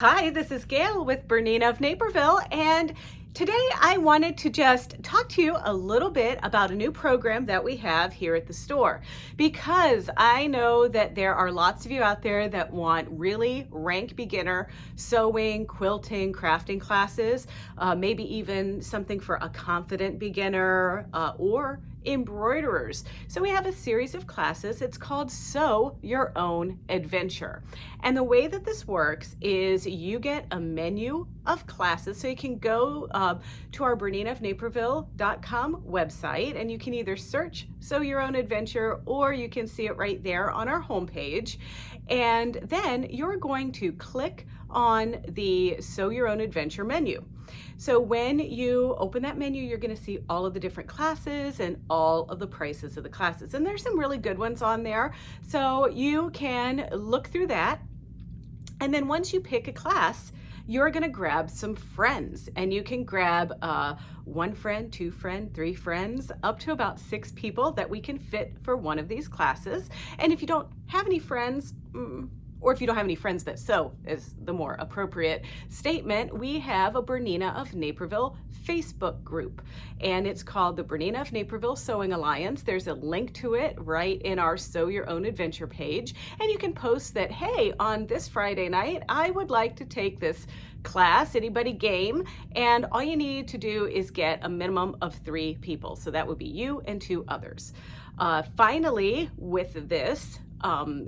Hi, this is Gayle with BERNINA of NAperville, and today I wanted to just talk to you a little bit about a new program that we have here at the store, because I know that there are lots of you out there that want really rank beginner sewing, quilting, crafting classes, maybe even something for a confident beginner or embroiderers. So we have a series of classes. It's called Sew Your Own Adventure. And the way that this works is you get a menu of classes. So you can go to our BERNINAofNaperville.com website, and you can either search Sew Your Own Adventure, or you can see it right there on our homepage. And then you're going to click on the Sew Your Own Adventure menu. So when you open that menu, you're going to see all of the different classes and all of the prices of the classes. And there's some really good ones on there. So you can look through that. And then once you pick a class, you're going to grab some friends, and you can grab one friend, two friend, three friends, up to about 6 people that we can fit for one of these classes. And if you don't have any friends, or if you don't have any friends that sew is the more appropriate statement, we have a BERNINA of NAperville Facebook group, and it's called the BERNINA of NAperville Sewing Alliance. There's a link to it right in our Sew Your Own Adventure page, and you can post that, hey, on this Friday night, I would like to take this class, anybody game, and all you need to do is get a minimum of 3 people. So that would be you and 2 others. Finally, with this,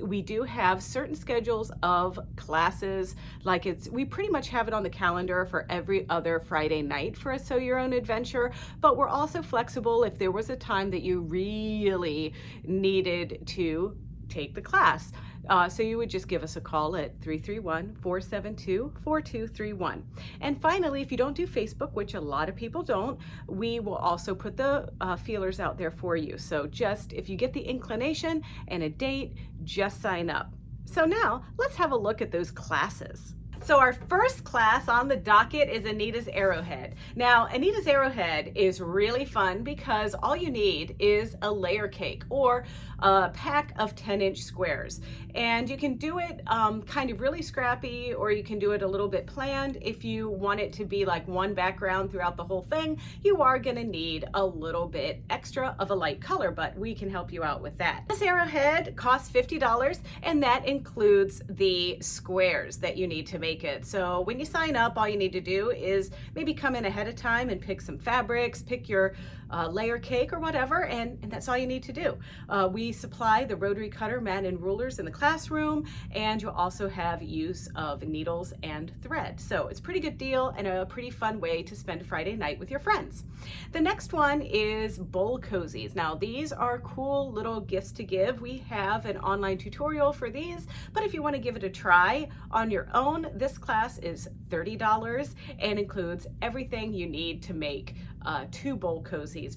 we do have certain schedules of classes, like we pretty much have it on the calendar for every other Friday night for a Sew Your Own Adventure, but we're also flexible if there was a time that you really needed to take the class. So you would just give us a call at 331-472-4231. And finally, if you don't do Facebook, which a lot of people don't, we will also put the feelers out there for you. So just if you get the inclination and a date, just sign up. So now let's have a look at those classes. So our first class on the docket is Anita's Arrowhead. Now, Anita's Arrowhead is really fun because all you need is a layer cake or a pack of 10-inch squares. And you can do it kind of really scrappy, or you can do it a little bit planned. If you want it to be like one background throughout the whole thing, you are gonna need a little bit extra of a light color, but we can help you out with that. This arrowhead costs $50, and that includes the squares that you need to make it. So when you sign up, all you need to do is maybe come in ahead of time and pick some fabrics, pick your layer cake or whatever, and that's all you need to do. We supply the rotary cutter, mat, and rulers in the classroom, and you'll also have use of needles and thread. So it's a pretty good deal and a pretty fun way to spend a Friday night with your friends. The next one is bowl cozies. Now these are cool little gifts to give. We have an online tutorial for these, but if you want to give it a try on your own, this class is $30 and includes everything you need to make 2 bowl cozies.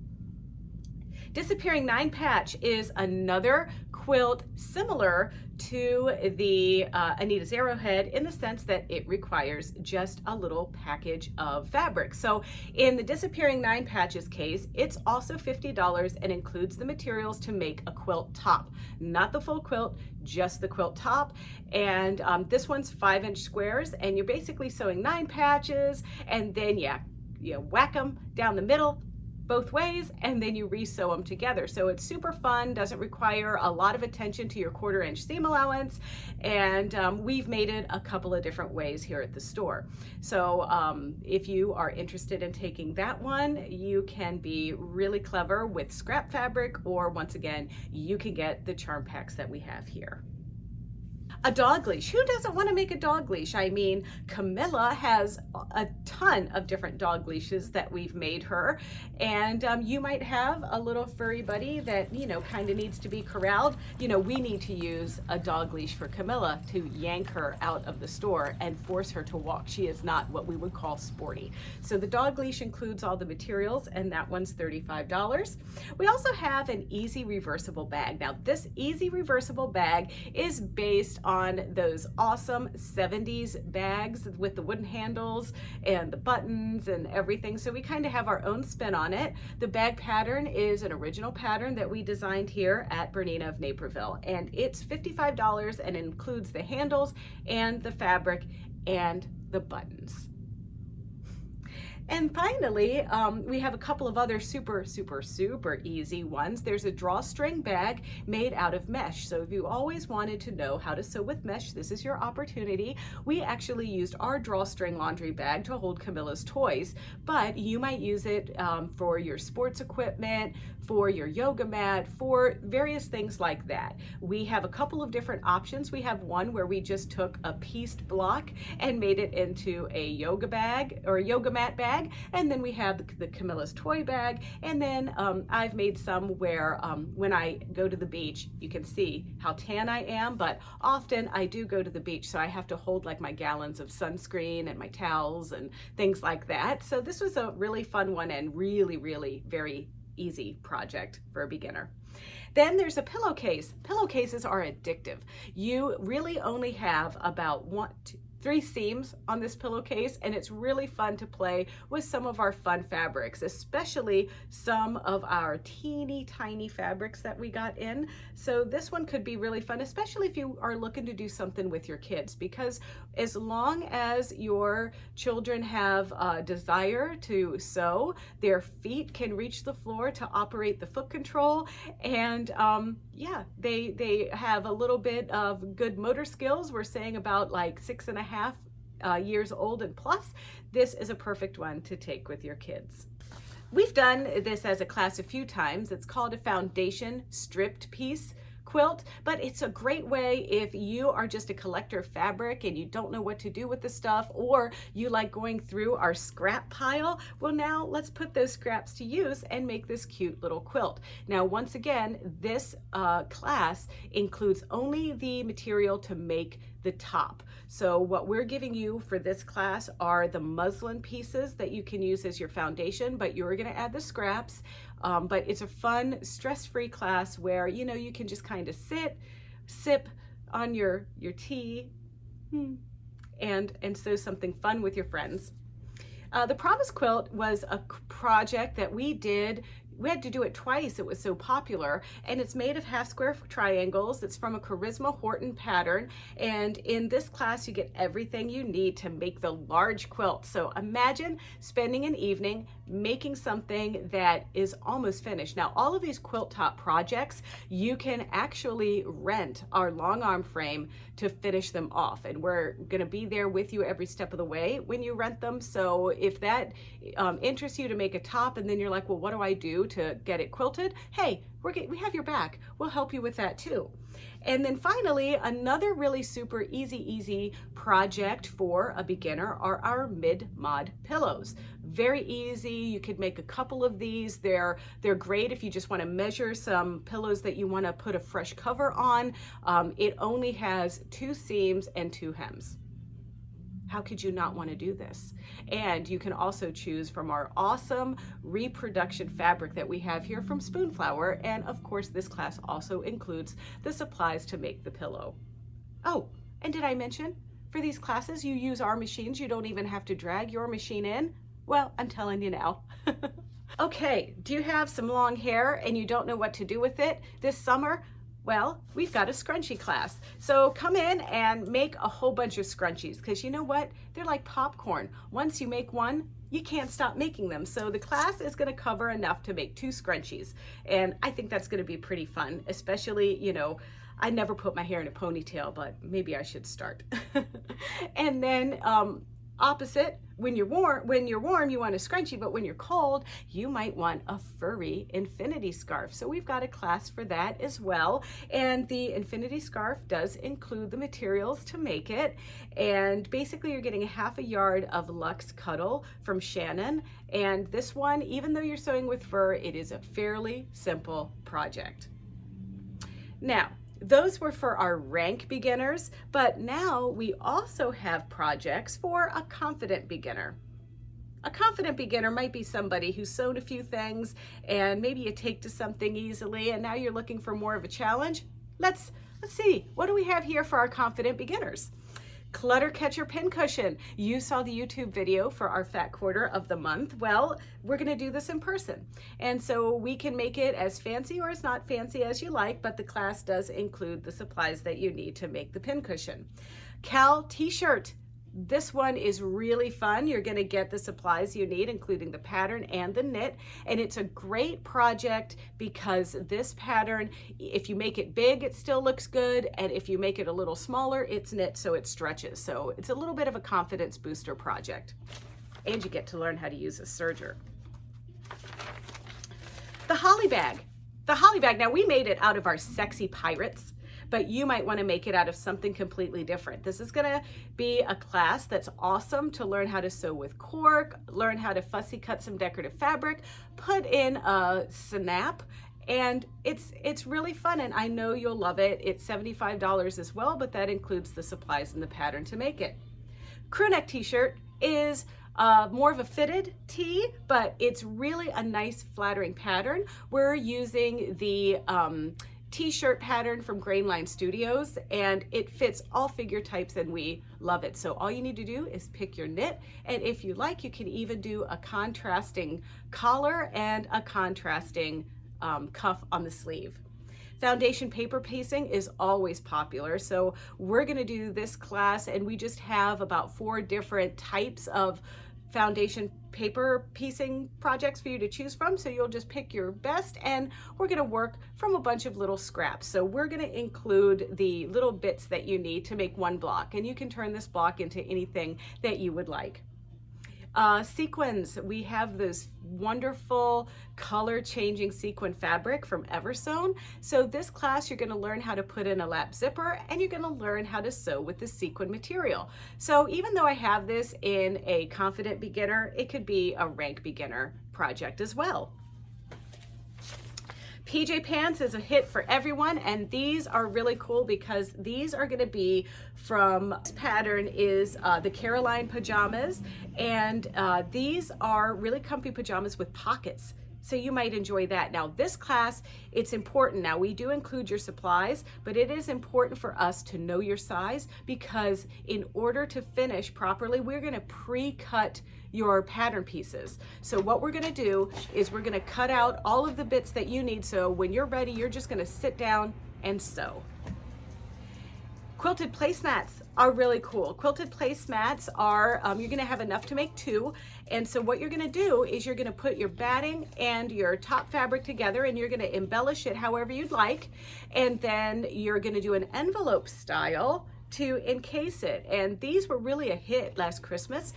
Disappearing 9 patch is another quilt similar to the Anita's Arrowhead, in the sense that it requires just a little package of fabric. So in the Disappearing 9 patches case, it's also $50 and includes the materials to make a quilt top. Not the full quilt, just the quilt top. And this one's 5-inch squares, and you're basically sewing 9 patches, and then you whack them down the middle both ways, and then you re-sew them together. So it's super fun, doesn't require a lot of attention to your 1/4-inch seam allowance, and we've made it a couple of different ways here at the store. So if you are interested in taking that one, you can be really clever with scrap fabric, or once again, you can get the charm packs that we have here. A dog leash. Who doesn't want to make a dog leash? I mean, Camilla has a ton of different dog leashes that we've made her, and you might have a little furry buddy that, you know, kind of needs to be corralled. You know, we need to use a dog leash for Camilla to yank her out of the store and force her to walk. She is not what we would call sporty. So the dog leash includes all the materials, and that one's $35. We also have an easy reversible bag. Now this easy reversible bag is based on those awesome 70s bags with the wooden handles and the buttons and everything. So we kind of have our own spin on it. The bag pattern is an original pattern that we designed here at BERNINA of NAperville, and it's $55 and includes the handles and the fabric and the buttons. And finally, we have a couple of other super easy ones. There's a drawstring bag made out of mesh. So if you always wanted to know how to sew with mesh, this is your opportunity. We actually used our drawstring laundry bag to hold Camilla's toys, but you might use it for your sports equipment, for your yoga mat, for various things like that. We have a couple of different options. We have one where we just took a pieced block and made it into a yoga bag or a yoga mat bag. And then we have the Camilla's toy bag. And then I've made some where when I go to the beach, you can see how tan I am, but often I do go to the beach, so I have to hold like my gallons of sunscreen and my towels and things like that. So this was a really fun one and really very easy project for a beginner. Then there's a pillowcase. Pillowcases are addictive. You really only have about 3 seams on this pillowcase, and it's really fun to play with some of our fun fabrics, especially some of our teeny tiny fabrics that we got in. So this one could be really fun, especially if you are looking to do something with your kids, because as long as your children have a desire to sew, their feet can reach the floor to operate the foot control, and yeah, they have a little bit of good motor skills. We're saying about like 6.5 years old and plus. This is a perfect one to take with your kids. We've done this as a class a few times. It's called a foundation stripped piece quilt, but it's a great way if you are just a collector of fabric and you don't know what to do with the stuff, or you like going through our scrap pile. Well, now let's put those scraps to use and make this cute little quilt. Now, once again, this class includes only the material to make the top. So what we're giving you for this class are the muslin pieces that you can use as your foundation, but you're going to add the scraps. But it's a fun, stress-free class where, you know, you can just kind of sit, sip on your tea, and sew something fun with your friends. The Promise Quilt was a project that we did. We had to do it twice, it was so popular, and it's made of half square triangles. It's from a Charisma Horton pattern, and in this class you get everything you need to make the large quilt. So imagine spending an evening making something that is almost finished. Now, all of these quilt top projects, you can actually rent our long arm frame to finish them off, and we're gonna be there with you every step of the way when you rent them. So if that interests you to make a top and then you're like, well, what do I do to get it quilted? Hey, we have your back. We'll help you with that too. And then finally, another really super easy project for a beginner are our mid-mod pillows. Very easy. You could make a couple of these. They're great if you just want to measure some pillows that you want to put a fresh cover on. It only has 2 seams and 2 hems. How could you not want to do this? And you can also choose from our awesome reproduction fabric that we have here from Spoonflower. And of course, this class also includes the supplies to make the pillow. Oh, and did I mention, for these classes, you use our machines. You don't even have to drag your machine in. Well, I'm telling you now. Okay, do you have some long hair and you don't know what to do with it this summer? Well, we've got a scrunchie class. So come in and make a whole bunch of scrunchies, because you know what? They're like popcorn. Once you make one, you can't stop making them. So the class is going to cover enough to make 2 scrunchies. And I think that's going to be pretty fun, especially, you know, I never put my hair in a ponytail, but maybe I should start. And then opposite, when you're warm, you want a scrunchie, but when you're cold, you might want a furry infinity scarf. So we've got a class for that as well. And the infinity scarf does include the materials to make it. And basically you're getting a 1/2 yard of Luxe Cuddle from Shannon. And this one, even though you're sewing with fur, it is a fairly simple project. Now, those were for our rank beginners, but now we also have projects for a confident beginner. A confident beginner might be somebody who's sewn a few things and maybe you take to something easily and now you're looking for more of a challenge. Let's see, what do we have here for our confident beginners? Clutter Catcher Pincushion. You saw the YouTube video for our Fat Quarter of the month. Well, we're gonna do this in person. And so we can make it as fancy or as not fancy as you like, but the class does include the supplies that you need to make the pincushion. Cal T-shirt. This one is really fun. You're going to get the supplies you need, including the pattern and the knit. And it's a great project because this pattern, if you make it big, it still looks good. And if you make it a little smaller, it's knit so it stretches. So it's a little bit of a confidence booster project. And you get to learn how to use a serger. The holly bag. The holly bag, now we made it out of our sexy pirates, but you might want to make it out of something completely different. This is going to be a class that's awesome to learn how to sew with cork, learn how to fussy cut some decorative fabric, put in a snap, and it's really fun, and I know you'll love it. It's $75 as well, but that includes the supplies and the pattern to make it. Crew neck t-shirt is more of a fitted tee, but it's really a nice flattering pattern. We're using the t-shirt pattern from Grainline Studios, and it fits all figure types and we love it. So all you need to do is pick your knit, and if you like, you can even do a contrasting collar and a contrasting cuff on the sleeve. Foundation paper piecing is always popular, so we're going to do this class, and we just have about 4 different types of foundation paper piecing projects for you to choose from. So you'll just pick your best, and we're going to work from a bunch of little scraps. So we're going to include the little bits that you need to make one block, and you can turn this block into anything that you would like. Sequins, we have this wonderful color changing sequin fabric from Eversewn. So this class, you're going to learn how to put in a lap zipper, and you're going to learn how to sew with the sequin material. So even though I have this in a confident beginner, it could be a rank beginner project as well. PJ pants is a hit for everyone, and these are really cool because these are going to be from, this pattern is the Caroline pajamas, and these are really comfy pajamas with pockets. So you might enjoy that. Now this class, it's important. Now we do include your supplies, but it is important for us to know your size, because in order to finish properly, we're going to pre-cut your pattern pieces. So what we're going to do is we're going to cut out all of the bits that you need. So when you're ready, you're just going to sit down and sew. Quilted placemats are really cool. Quilted placemats are, you're gonna have enough to make 2. And so what you're gonna do is you're gonna put your batting and your top fabric together, and you're gonna embellish it however you'd like. And then you're gonna do an envelope style to encase it. And these were really a hit last Christmas.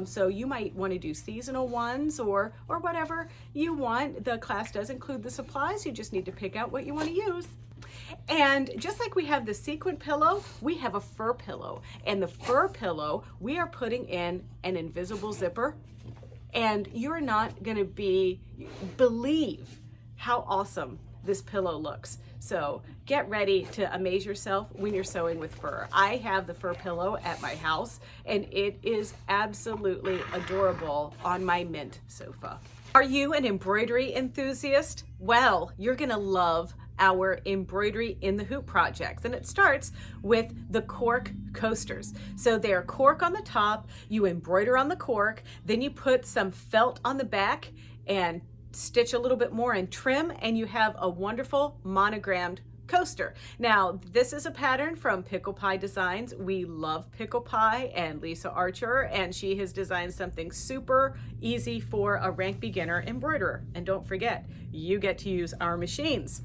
So you might want to do seasonal ones or whatever you want. The class does include the supplies. You just need to pick out what you want to use. And just like we have the sequin pillow, we have a fur pillow. And the fur pillow, we are putting in an invisible zipper. And you're not going to believe how awesome this pillow looks. So get ready to amaze yourself when you're sewing with fur. I have the fur pillow at my house, and it is absolutely adorable on my mint sofa. Are you an embroidery enthusiast? Well, you're going to love our embroidery in the hoop projects, and it starts with the cork coasters. So they're cork on the top, you embroider on the cork, then you put some felt on the back and stitch a little bit more and trim, and you have a wonderful monogrammed coaster. Now, this is a pattern from Pickle Pie Designs. We love Pickle Pie and Lisa Archer, and she has designed something super easy for a rank beginner embroiderer. And don't forget, you get to use our machines.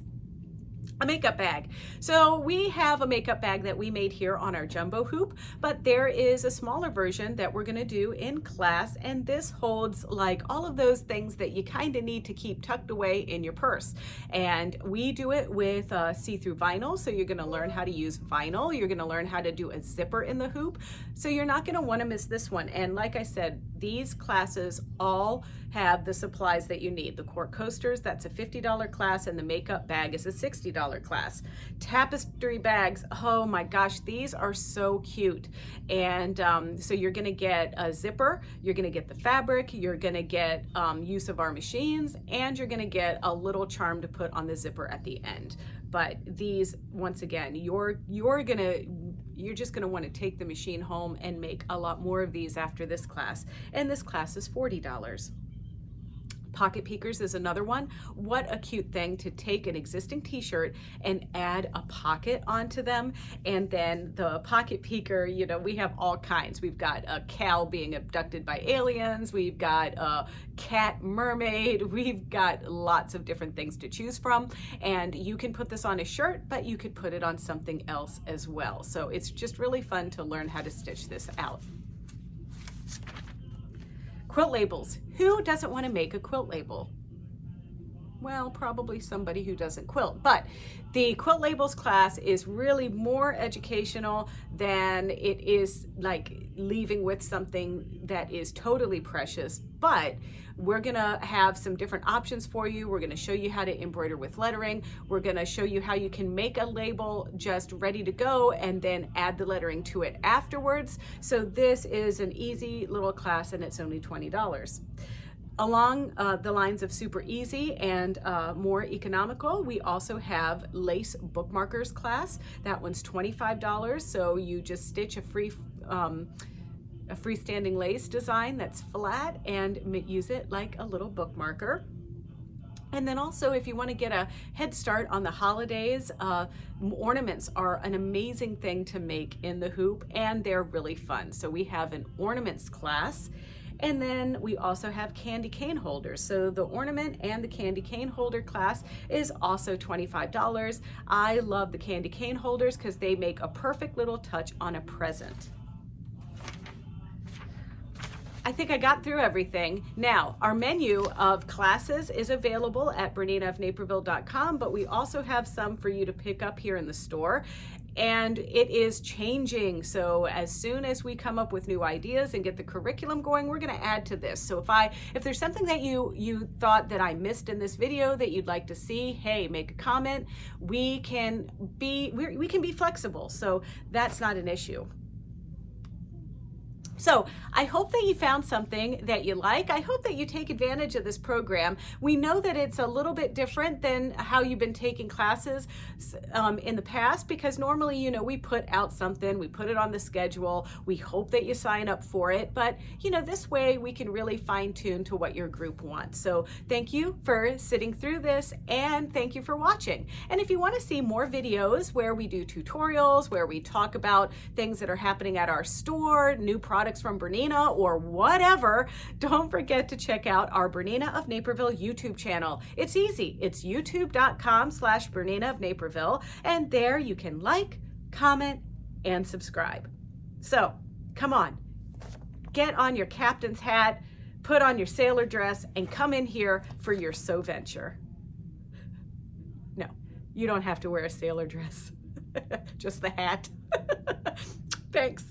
A makeup bag. So we have a makeup bag that we made here on our jumbo hoop, but there is a smaller version that we're going to do in class, and this holds like all of those things that you kind of need to keep tucked away in your purse. And we do it with see-through vinyl, so you're going to learn how to use vinyl. You're going to learn how to do a zipper in the hoop, so you're not going to want to miss this one. And like I said, these classes all have the supplies that you need. The cork coasters, that's a $50 class, and the makeup bag is a $60 class. Tapestry bags, oh my gosh, these are so cute. And so you're gonna get a zipper, you're gonna get the fabric, you're gonna get use of our machines, and you're gonna get a little charm to put on the zipper at the end. But these, once again, you're just gonna wanna take the machine home and make a lot more of these after this class. And this class is $40. Pocket peekers is another one. What a cute thing to take an existing t-shirt and add a pocket onto them. And then the pocket peeker, you know, we have all kinds. We've got a cow being abducted by aliens. We've got a cat mermaid. We've got lots of different things to choose from. And you can put this on a shirt, but you could put it on something else as well. So it's just really fun to learn how to stitch this out. Quilt labels. Who doesn't want to make a quilt label? Well, probably somebody who doesn't quilt, but the quilt labels class is really more educational than it is like leaving with something that is totally precious. But we're gonna have some different options for you. We're gonna show you how to embroider with lettering. We're gonna show you how you can make a label just ready to go and then add the lettering to it afterwards. So this is an easy little class and it's only $20. Along the lines of super easy and more economical, we also have lace bookmarkers class. That one's $25. So you just stitch a freestanding lace design that's flat and use it like a little bookmarker. And then also, if you want to get a head start on the holidays, ornaments are an amazing thing to make in the hoop, and they're really fun. So we have an ornaments class. And then we also have candy cane holders. So the ornament and the candy cane holder class is also $25. I love the candy cane holders because they make a perfect little touch on a present. I think I got through everything. Now, our menu of classes is available at BERNINA.NAperville.com, but we also have some for you to pick up here in the store. And it is changing. So as soon as we come up with new ideas and get the curriculum going, we're gonna add to this. So if there's something that you thought that I missed in this video that you'd like to see, hey, make a comment. We can be flexible. So that's not an issue. So I hope that you found something that you like. I hope that you take advantage of this program. We know that it's a little bit different than how you've been taking classes in the past, because normally, you know, we put out something, we put it on the schedule, we hope that you sign up for it, but you know, this way we can really fine tune to what your group wants. So thank you for sitting through this, and thank you for watching. And if you want to see more videos where we do tutorials, where we talk about things that are happening at our store, new products from Bernina or whatever, don't forget to check out our Bernina of Naperville YouTube channel. It's easy. It's youtube.com/Bernina of Naperville, and there you can like, comment, and subscribe. So come on, get on your captain's hat, put on your sailor dress, and come in here for your sew venture. No, you don't have to wear a sailor dress, just the hat. Thanks.